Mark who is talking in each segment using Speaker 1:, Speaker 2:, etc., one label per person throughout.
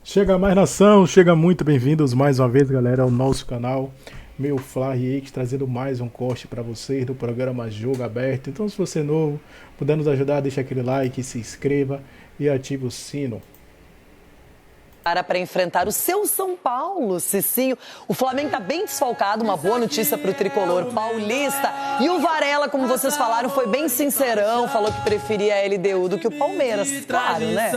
Speaker 1: Chega mais nação, chega muito bem-vindos mais uma vez, galera, ao nosso canal Meu Fla React, trazendo mais um corte para vocês do programa Jogo Aberto. Então, se você é novo, puder nos ajudar, deixa aquele like, se inscreva e ative o sino.
Speaker 2: Para enfrentar o seu São Paulo, Cicinho. O Flamengo está bem desfalcado, uma boa notícia para o tricolor paulista. E o Varela, como vocês falaram, foi bem sincerão, falou que preferia a LDU do que o Palmeiras. Claro, né?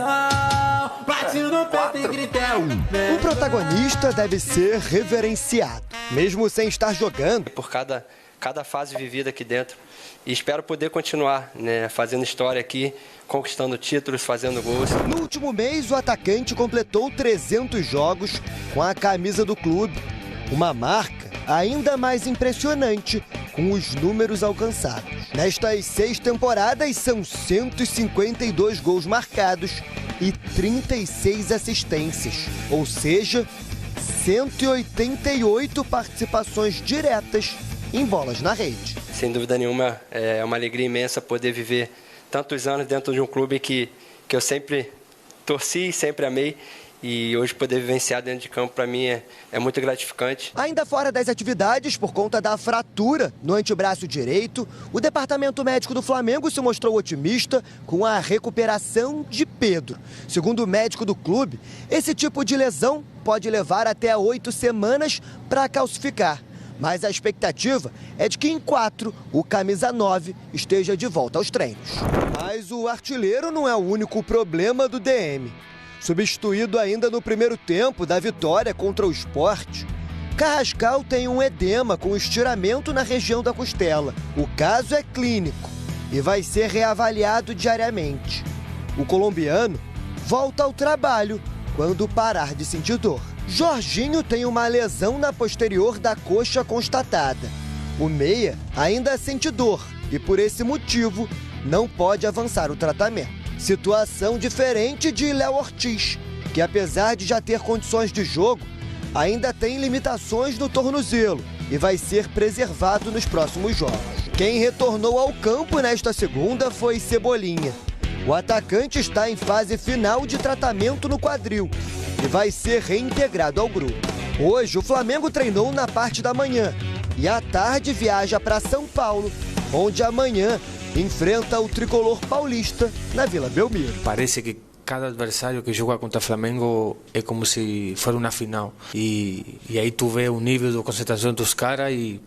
Speaker 3: O protagonista deve ser reverenciado, mesmo sem estar jogando.
Speaker 4: Por cada fase vivida aqui dentro. E espero poder continuar, né, fazendo história aqui, conquistando títulos, fazendo gols.
Speaker 3: No último mês, o atacante completou 300 jogos com a camisa do clube. Uma marca ainda mais impressionante com os números alcançados. Nestas 6 temporadas, são 152 gols marcados e 36 assistências. Ou seja, 188 participações diretas em bolas na rede.
Speaker 4: Sem dúvida nenhuma, é uma alegria imensa poder viver tantos anos dentro de um clube que eu sempre torci, sempre amei. E hoje poder vivenciar dentro de campo, para mim, é muito gratificante.
Speaker 3: Ainda fora das atividades, por conta da fratura no antebraço direito, o departamento médico do Flamengo se mostrou otimista com a recuperação de Pedro. Segundo o médico do clube, esse tipo de lesão pode levar até 8 semanas para calcificar. Mas a expectativa é de que em 4, o camisa 9 esteja de volta aos treinos. Mas o artilheiro não é o único problema do DM. Substituído ainda no primeiro tempo da vitória contra o Sport, Carrascal tem um edema com estiramento na região da costela. O caso é clínico e vai ser reavaliado diariamente. O colombiano volta ao trabalho quando parar de sentir dor. Jorginho tem uma lesão na posterior da coxa constatada. O meia ainda sente dor e, por esse motivo, não pode avançar o tratamento. Situação diferente de Léo Ortiz, que apesar de já ter condições de jogo, ainda tem limitações no tornozelo e vai ser preservado nos próximos jogos. Quem retornou ao campo nesta segunda foi Cebolinha. O atacante está em fase final de tratamento no quadril e vai ser reintegrado ao grupo. Hoje, o Flamengo treinou na parte da manhã e à tarde viaja para São Paulo, onde amanhã enfrenta o tricolor paulista na Vila Belmiro.
Speaker 5: Parece que cada adversário que joga contra o Flamengo é como se fosse uma final. E aí tu vê o nível de concentração dos caras e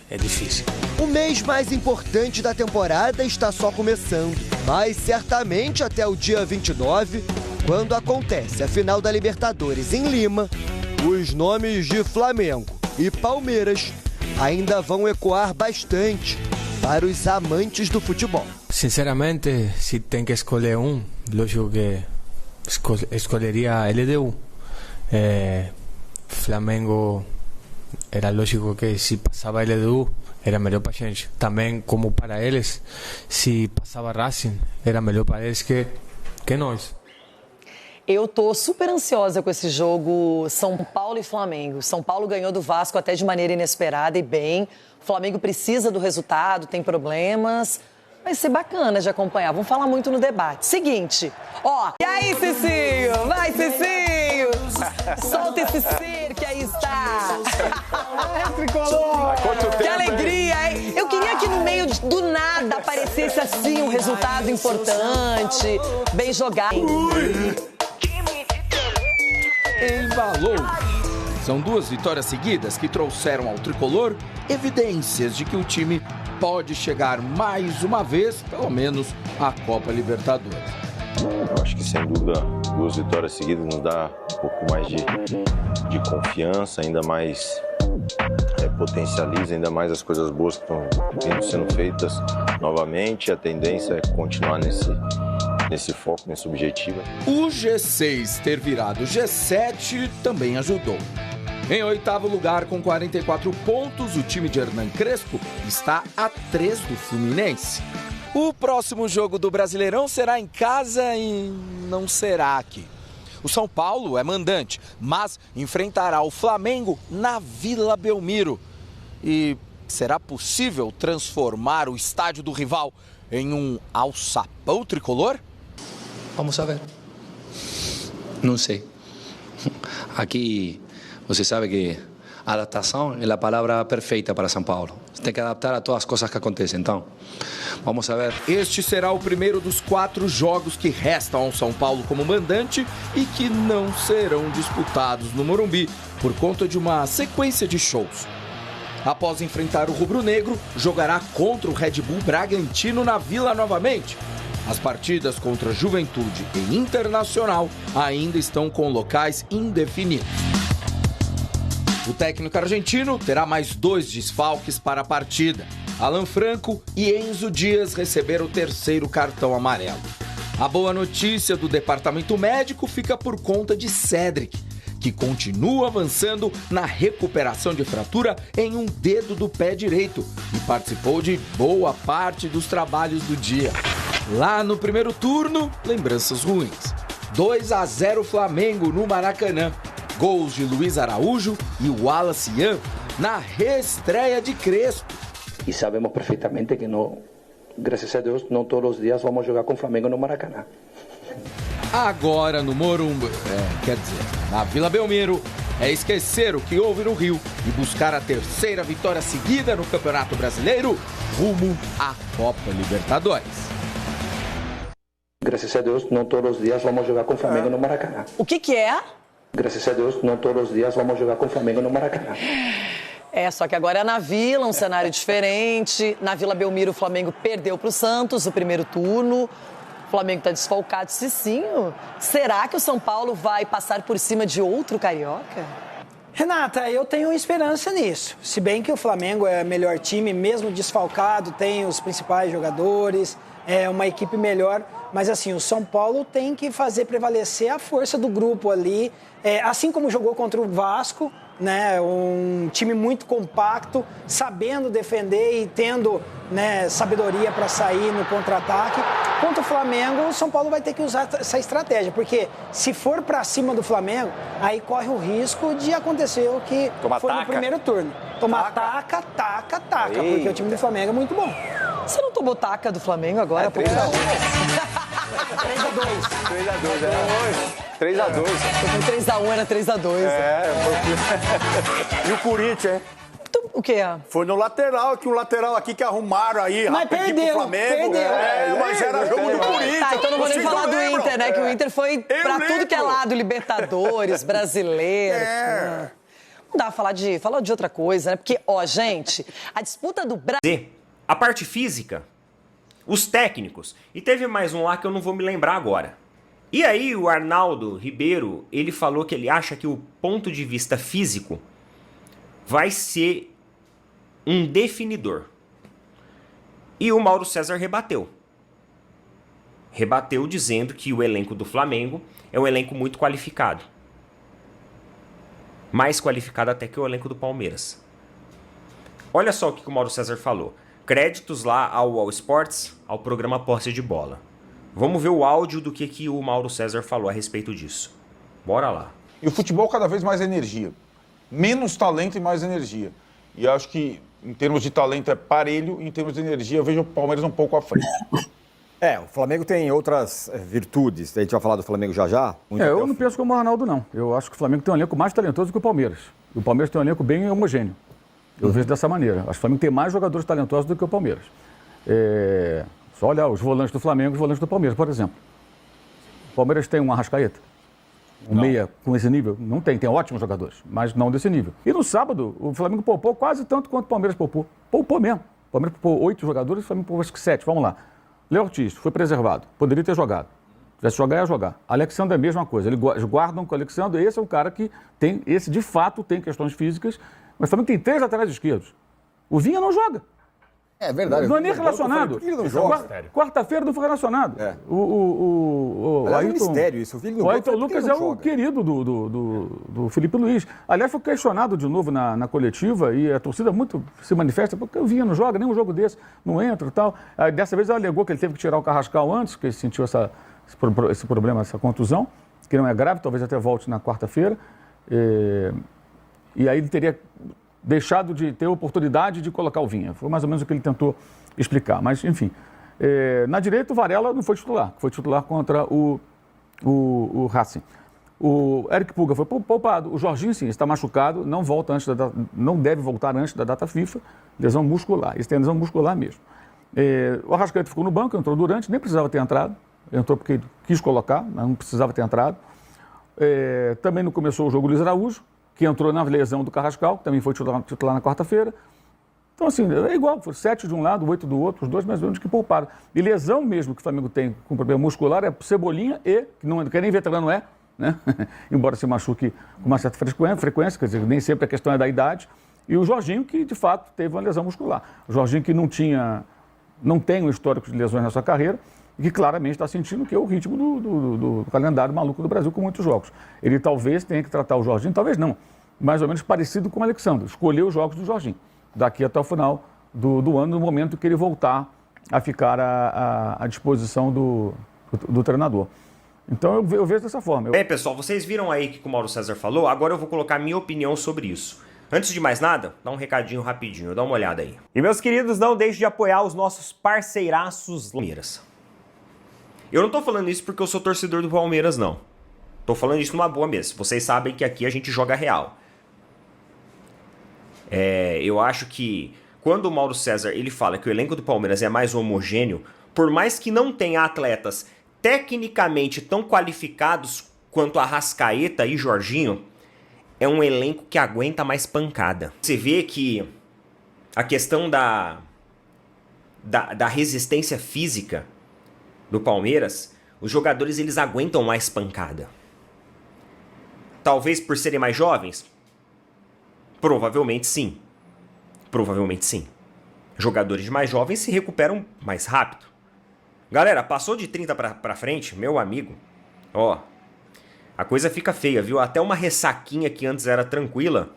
Speaker 5: é difícil.
Speaker 3: O mês mais importante da temporada está só começando, mas certamente até o dia 29, quando acontece a final da Libertadores em Lima, os nomes de Flamengo e Palmeiras ainda vão ecoar bastante para os amantes do futebol.
Speaker 5: Sinceramente, se tem que escolher um, lógico que escolheria a LDU. Flamengo, era lógico que se passava a LDU, era melhor para a gente. Também, como para eles, se passava Racing, era melhor para eles que nós.
Speaker 2: Eu tô super ansiosa com esse jogo São Paulo e Flamengo. São Paulo ganhou do Vasco até de maneira inesperada e bem. O Flamengo precisa do resultado, tem problemas. Vai ser bacana de acompanhar. Vamos falar muito no debate. Seguinte, ó. E aí, Cicinho? Vai, Cicinho! Solta esse ser que aí está.
Speaker 1: Tricolor!
Speaker 2: Que alegria, hein? Eu queria que no meio do nada aparecesse assim um resultado importante, bem jogado.
Speaker 6: Embalou. São 2 vitórias seguidas que trouxeram ao tricolor evidências de que o time pode chegar mais uma vez, pelo menos, à Copa Libertadores.
Speaker 7: Eu acho que, sem dúvida, 2 vitórias seguidas nos dá um pouco mais de confiança, ainda mais potencializa ainda mais as coisas boas que estão sendo feitas novamente. A tendência é continuar nesse foco, nesse objetivo.
Speaker 6: O G6 ter virado G7 também ajudou. Em 8º lugar, com 44 pontos, o time de Hernan Crespo está a 3 do Fluminense. O próximo jogo do Brasileirão será em casa e não será aqui. O São Paulo é mandante, mas enfrentará o Flamengo na Vila Belmiro. E será possível transformar o estádio do rival em um alçapão tricolor?
Speaker 8: Vamos a ver. Não sei. Aqui, você sabe que adaptação é a palavra perfeita para São Paulo. Você tem que adaptar a todas as coisas que acontecem. Então, vamos ver.
Speaker 6: Este será o primeiro dos 4 jogos que restam ao São Paulo como mandante e que não serão disputados no Morumbi por conta de uma sequência de shows. Após enfrentar o rubro-negro, jogará contra o Red Bull Bragantino na Vila novamente. As partidas contra Juventude e Internacional ainda estão com locais indefinidos. O técnico argentino terá mais 2 desfalques para a partida. Alan Franco e Enzo Dias receberam o 3º cartão amarelo. A boa notícia do departamento médico fica por conta de Cédric, que continua avançando na recuperação de fratura em um dedo do pé direito e participou de boa parte dos trabalhos do dia. Lá no primeiro turno, lembranças ruins. 2-0 Flamengo no Maracanã. Gols de Luiz Araújo e Wallace Ian na reestreia de Crespo.
Speaker 8: E sabemos perfeitamente que não, graças a Deus, não todos os dias vamos jogar com o Flamengo no Maracanã.
Speaker 6: Agora no Morumbi, na Vila Belmiro, é esquecer o que houve no Rio e buscar a 3ª vitória seguida no Campeonato Brasileiro, rumo à Copa Libertadores.
Speaker 8: Graças a Deus, não todos os dias vamos jogar com o Flamengo no Maracanã.
Speaker 2: O que é?
Speaker 8: Graças a Deus, não todos os dias vamos jogar com o Flamengo no Maracanã.
Speaker 2: Só que agora é na Vila, um cenário diferente. Na Vila Belmiro, o Flamengo perdeu para o Santos o primeiro turno. O Flamengo está desfalcado, Cicinho. Será que o São Paulo vai passar por cima de outro carioca?
Speaker 9: Renata, eu tenho esperança nisso. Se bem que o Flamengo é o melhor time, mesmo desfalcado, tem os principais jogadores, é uma equipe melhor. Mas assim, o São Paulo tem que fazer prevalecer a força do grupo ali. Assim como jogou contra o Vasco, né, um time muito compacto, sabendo defender e tendo, né, sabedoria para sair no contra-ataque. Contra o Flamengo, o São Paulo vai ter que usar essa estratégia, porque se for para cima do Flamengo, aí corre o risco de acontecer o que foi no primeiro turno. Tomar taca, porque o time do Flamengo é muito bom.
Speaker 2: Você não tomou taca do Flamengo agora?
Speaker 10: 3-2. 3-2.
Speaker 2: Foi 3-1, era 3-2.
Speaker 10: E o Corinthians,
Speaker 2: O que é?
Speaker 10: Foi no lateral, que um lateral aqui que arrumaram aí,
Speaker 9: mas perdeu,
Speaker 10: pro Flamengo. Mas era jogo do Corinthians.
Speaker 2: Tá, então não vou nem falar do Inter, né? Que o Inter foi pra tudo que é lado, Libertadores, brasileiro. Não dá pra falar de outra coisa, né? Porque, gente, a disputa do Brasil...
Speaker 11: A parte física, os técnicos, e teve mais um lá que eu não vou me lembrar agora. E aí o Arnaldo Ribeiro, ele falou que ele acha que o ponto de vista físico vai ser um definidor. E o Mauro César rebateu. Rebateu dizendo que o elenco do Flamengo é um elenco muito qualificado. Mais qualificado até que o elenco do Palmeiras. Olha só o que o Mauro César falou. Créditos lá ao All Sports, ao programa Posse de Bola. Vamos ver o áudio do que o Mauro César falou a respeito disso. Bora lá.
Speaker 12: E o futebol cada vez mais energia. Menos talento e mais energia. E acho que em termos de talento é parelho, e em termos de energia eu vejo o Palmeiras um pouco à frente.
Speaker 13: O Flamengo tem outras virtudes. A gente vai falar do Flamengo já.
Speaker 14: Eu não penso como o Arnaldo, não. Eu acho que o Flamengo tem um elenco mais talentoso que o Palmeiras. E o Palmeiras tem um elenco bem homogêneo. Eu vejo dessa maneira. Acho que o Flamengo tem mais jogadores talentosos do que o Palmeiras. Só olhar os volantes do Flamengo e os volantes do Palmeiras, por exemplo. O Palmeiras tem um Arrascaeta? Meia com esse nível? Não tem. Tem ótimos jogadores, mas não desse nível. E no sábado, o Flamengo poupou quase tanto quanto o Palmeiras poupou. Poupou mesmo. O Palmeiras poupou 8 jogadores, o Flamengo poupou acho que 7. Vamos lá. Léo Ortiz foi preservado. Poderia ter jogado. Se tivesse jogar, ia jogar. Alexandre é a mesma coisa. Eles guardam com o Alexandre. Esse é um cara que tem, esse de fato tem questões físicas. Mas o Flamengo tem 3 laterais esquerdos. O Vinha não joga.
Speaker 13: É verdade.
Speaker 14: Não é nem relacionado.
Speaker 13: Por que ele não joga?
Speaker 14: Quarta-feira não foi relacionado. O
Speaker 13: Ayrton, é um mistério isso.
Speaker 14: O Ayrton Lucas é o querido do Felipe Luiz. Aliás, foi questionado de novo na coletiva e a torcida muito se manifesta porque o Vinha não joga, nem um jogo desse, não entra e tal. Aí, dessa vez ela alegou que ele teve que tirar o Carrascal antes, porque ele sentiu esse problema, essa contusão, que não é grave, talvez até volte na quarta-feira. E aí ele teria deixado de ter a oportunidade de colocar o Vinha. Foi mais ou menos o que ele tentou explicar. Mas, enfim, na direita o Varela não foi titular. Foi titular contra o Racing. O Eric Pulga foi poupado. O Jorginho, sim, está machucado, não deve voltar antes da data FIFA, lesão muscular. Ele tem lesão muscular mesmo. O Arrascaeta ficou no banco, entrou durante, nem precisava ter entrado. Entrou porque quis colocar, mas não precisava ter entrado. Também não começou o jogo o Luiz Araújo, que entrou na lesão do Carrascal, que também foi titular na quarta-feira. Então, assim, é igual, foram 7 de um lado, 8 do outro, os dois mais ou menos que pouparam. E lesão mesmo que o Flamengo tem com problema muscular é Cebolinha que nem veterano né? Embora se machuque com uma certa frequência, quer dizer, nem sempre a questão é da idade. E o Jorginho, que de fato teve uma lesão muscular. O Jorginho que não tem um histórico de lesões na sua carreira e que claramente está sentindo que é o ritmo do calendário maluco do Brasil com muitos jogos. Ele talvez tenha que tratar o Jorginho, talvez não, mais ou menos parecido com o Alexandre, escolher os jogos do Jorginho, daqui até o final do ano, no momento que ele voltar a ficar à disposição do treinador. Então eu vejo dessa forma.
Speaker 11: Bem, pessoal, vocês viram aí o que o Mauro César falou, agora eu vou colocar a minha opinião sobre isso. Antes de mais nada, dá um recadinho rapidinho, dá uma olhada aí. E meus queridos, não deixe de apoiar os nossos parceiraços Palmeiras. Eu não tô falando isso porque eu sou torcedor do Palmeiras, não. Tô falando isso numa boa mesmo. Vocês sabem que aqui a gente joga real. Eu acho que quando o Mauro César ele fala que o elenco do Palmeiras é mais homogêneo, por mais que não tenha atletas tecnicamente tão qualificados quanto Arrascaeta e Jorginho, é um elenco que aguenta mais pancada. Você vê que a questão da resistência física do Palmeiras, os jogadores eles aguentam mais pancada. Talvez por serem mais jovens? Provavelmente sim. Provavelmente sim. Jogadores mais jovens se recuperam mais rápido. Galera, passou de 30 pra frente, meu amigo, ó, a coisa fica feia, viu? Até uma ressaquinha que antes era tranquila,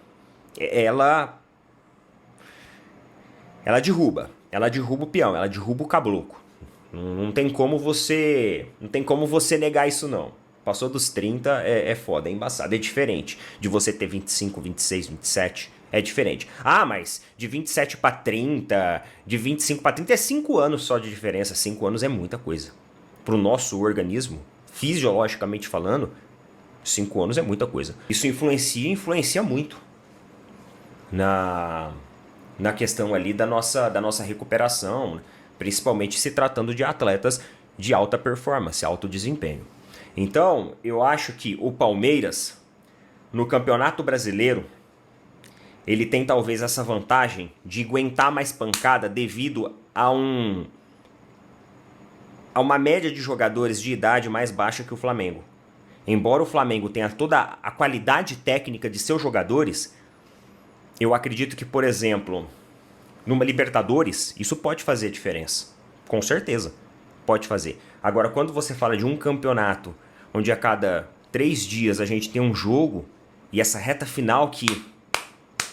Speaker 11: ela derruba o peão, ela derruba o caboclo. Não tem como você negar isso não. Passou dos 30 é foda, é embaçado, é diferente de você ter 25, 26, 27, é diferente. Ah, mas de 27 para 30, de 25 para 30 é 5 anos só de diferença. 5 anos é muita coisa. Pro nosso organismo, fisiologicamente falando, 5 anos é muita coisa. Isso influencia muito na questão ali da nossa recuperação, principalmente se tratando de atletas de alta performance, alto desempenho. Então, eu acho que o Palmeiras, no Campeonato Brasileiro, ele tem talvez essa vantagem de aguentar mais pancada devido a uma média de jogadores de idade mais baixa que o Flamengo. Embora o Flamengo tenha toda a qualidade técnica de seus jogadores, eu acredito que, por exemplo, numa Libertadores, isso pode fazer diferença. Com certeza, pode fazer. Agora, quando você fala de um campeonato onde a cada 3 dias a gente tem um jogo e essa reta final que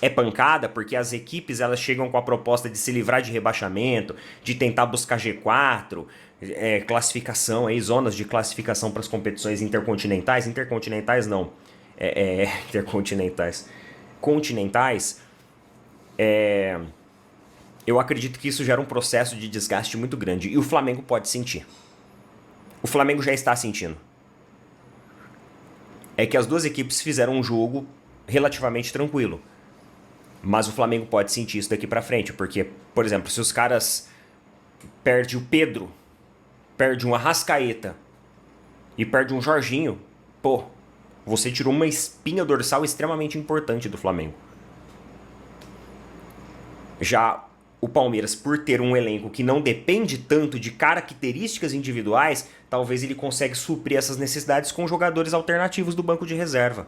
Speaker 11: é pancada, porque as equipes elas chegam com a proposta de se livrar de rebaixamento, de tentar buscar G4, classificação, aí, zonas de classificação para as competições intercontinentais. Intercontinentais não, intercontinentais. Continentais, eu acredito que isso gera um processo de desgaste muito grande. E o Flamengo pode sentir. O Flamengo já está sentindo. É que as duas equipes fizeram um jogo relativamente tranquilo. Mas o Flamengo pode sentir isso daqui pra frente. Porque, por exemplo, se os caras perdem o Pedro, perdem um Arrascaeta e perdem um Jorginho, pô, você tirou uma espinha dorsal extremamente importante do Flamengo. Já o Palmeiras, por ter um elenco que não depende tanto de características individuais, talvez ele consiga suprir essas necessidades com jogadores alternativos do banco de reserva.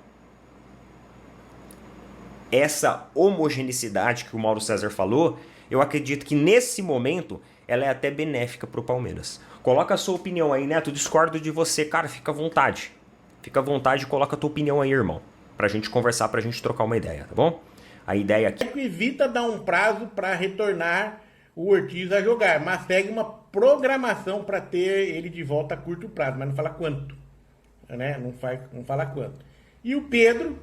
Speaker 11: Essa homogeneidade que o Mauro César falou, eu acredito que nesse momento ela é até benéfica para o Palmeiras. Coloca a sua opinião aí, Neto, discordo de você, cara, fica à vontade. Fica à vontade e coloca a tua opinião aí, irmão, pra gente conversar, pra gente trocar uma ideia, tá bom? A ideia aqui...
Speaker 15: Evita dar um prazo para retornar o Ortiz a jogar, mas segue uma programação para ter ele de volta a curto prazo, mas não fala quanto, né? Não fala quanto. E o Pedro,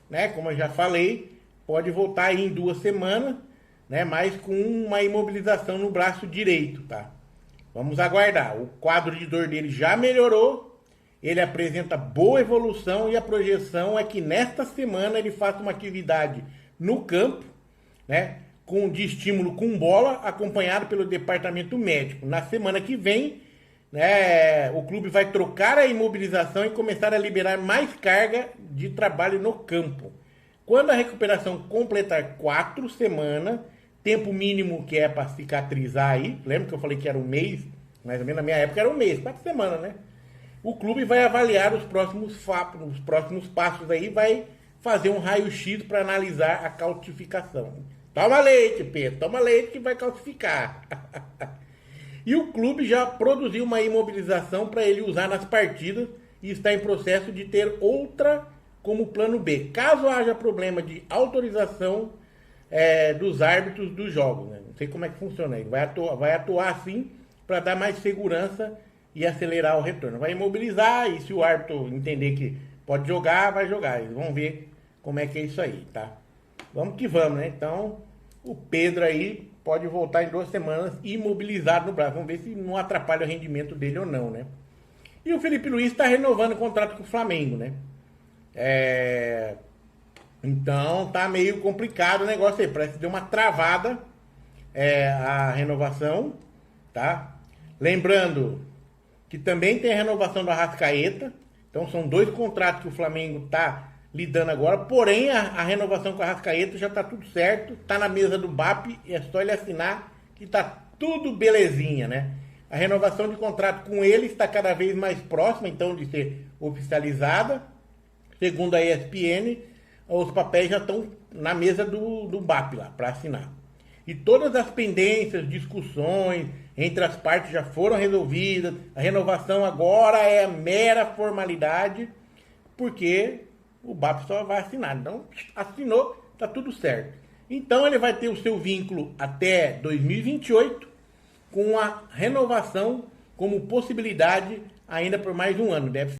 Speaker 15: né, como eu já falei, pode voltar aí em 2 semanas, né, mas com uma imobilização no braço direito, tá? Vamos aguardar. O quadro de dor dele já melhorou ele apresenta boa evolução e a projeção é que nesta semana ele faça uma atividade no campo, né, de estímulo com bola, acompanhado pelo departamento médico. Na semana que vem, né, o clube vai trocar a imobilização e começar a liberar mais carga de trabalho no campo. Quando a recuperação completar 4 semanas, tempo mínimo que é para cicatrizar aí, lembra que eu falei que era um mês? Mais ou menos na minha época era um mês, 4 semanas, né? O clube vai avaliar os próximos passos aí, vai fazer um raio-x para analisar a calcificação. Toma leite, Pedro, toma leite que vai calcificar. E o clube já produziu uma imobilização para ele usar nas partidas e está em processo de ter outra como plano B, caso haja problema de autorização dos árbitros dos jogos. Né? Não sei como é que funciona, ele vai atuar assim para dar mais segurança e acelerar o retorno. Vai imobilizar e se o árbitro entender que pode jogar, vai jogar. Eles vão ver como é que é isso aí, tá? Vamos que vamos, né? Então, o Pedro aí pode voltar em 2 semanas imobilizado no braço. Vamos ver se não atrapalha o rendimento dele ou não, né? E o Felipe Luiz está renovando o contrato com o Flamengo, né? Então, tá meio complicado o negócio aí. Parece que deu uma travada a renovação, tá? Lembrando que também tem a renovação do Arrascaeta. Então, são 2 contratos que o Flamengo está lidando agora. Porém, a renovação com o Arrascaeta já está tudo certo. Está na mesa do BAP. É só ele assinar que está tudo belezinha, né? A renovação de contrato com ele está cada vez mais próxima, então, de ser oficializada. Segundo a ESPN, os papéis já estão na mesa do BAP lá, para assinar. E todas as pendências, discussões entre as partes já foram resolvidas. A renovação agora é mera formalidade, porque o BAP só vai assinar. Então, assinou, está tudo certo. Então, ele vai ter o seu vínculo até 2028, com a renovação como possibilidade ainda por mais um ano. Deve